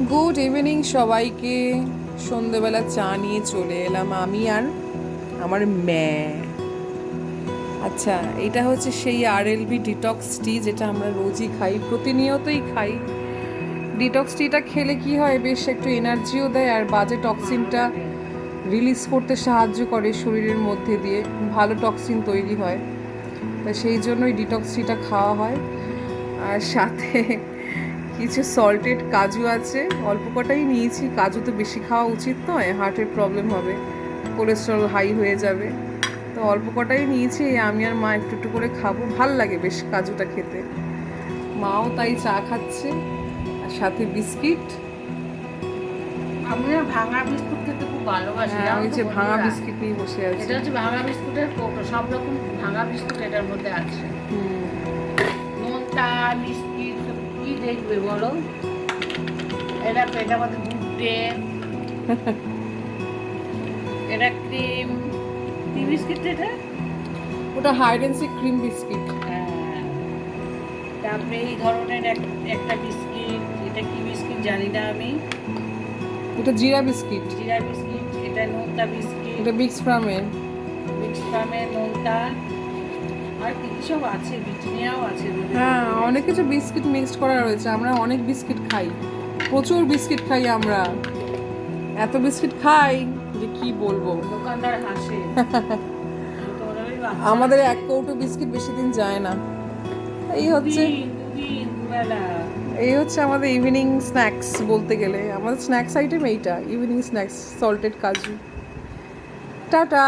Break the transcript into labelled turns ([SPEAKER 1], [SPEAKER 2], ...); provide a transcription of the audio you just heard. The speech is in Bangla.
[SPEAKER 1] গুড ইভিনিং সবাইকে। সন্ধেবেলা চা নিয়ে চলে এলাম আমি আর আমার মেয়ে। আচ্ছা, এটা হচ্ছে সেই RLB ডিটক্স টি, যেটা আমরা রোজই খাই, প্রতিনিয়তই খাই। ডিটক্স টিটা খেলে কি হয়, বেশ একটু এনার্জিও দেয় আর বাজে টক্সিনটা রিলিজ করতে সাহায্য করে শরীরের মধ্যে দিয়ে, ভালো টক্সিন তৈরি হয়। তা সেই জন্যই ডিটক্স টিটা খাওয়া হয়। আর সাথে কিছু সল্টেড কাজু আছে, অল্প কটাই নিয়েছি। কাজু তো বেশি খাওয়া উচিত নয়, হার্টের প্রবলেম হবে, কোলেস্টেরল হাই হয়ে যাবে। তো অল্প কটাই নিয়েছি, আমি আর মা একটু একটু করে খাবো। ভাল লাগে বেশ কাজুটা খেতে। মাও তাই চা খাচ্ছে আর সাথে বিস্কিট।
[SPEAKER 2] আমি ভাঙা বিস্কুট খেতে খুব ভালোবাসি।
[SPEAKER 1] হ্যাঁ, ওই যে ভাঙা বিস্কিট নিয়ে বসে আছে।
[SPEAKER 2] এটা হচ্ছে ভাঙা বিস্কুটের কৌটো, সব রকম ভাঙা বিস্কুট এটার মধ্যে আছে। নোনতা বিস্কিট কি দেখবে বলো? এটা পেটা মধ্যে গুড্ডে, এটা ক্রিম, কি বিস্কিট এটা?
[SPEAKER 1] ওটা hide and seek cream biscuit.
[SPEAKER 2] হ্যাঁ, তারপরে এই ধরনের একটা বিস্কিট, এটা কি বিস্কিট জানি না আমি।
[SPEAKER 1] এটা জিরা বিস্কিট।
[SPEAKER 2] জিরা বিস্কিট, এটা নোনতা বিস্কিট,
[SPEAKER 1] এটা বিক্স ফার্মের।
[SPEAKER 2] মিক্স ফার্মের নোনতা, আর কি কি সব আছে, বিচনিয়াও আছে।
[SPEAKER 1] হ্যাঁ, অনেক কিছু বিস্কিট মিক্সড করা রয়েছে। আমরা অনেক বিস্কিট খাই, প্রচুর বিস্কিট খাই আমরা। এত বিস্কিট খাই যে কি বলবো।
[SPEAKER 2] দোকানদার হাসে।
[SPEAKER 1] আমাদের এক কৌটো বিস্কিট বেশি দিন যায় না। এই হচ্ছে আমাদের ইভিনিং স্ন্যাক্স বলতে গেলে। আমাদের স্ন্যাক্স আইটেম এইটা, ইভিনিং স্ন্যাক্স, সল্টেড কাজু। টাটা।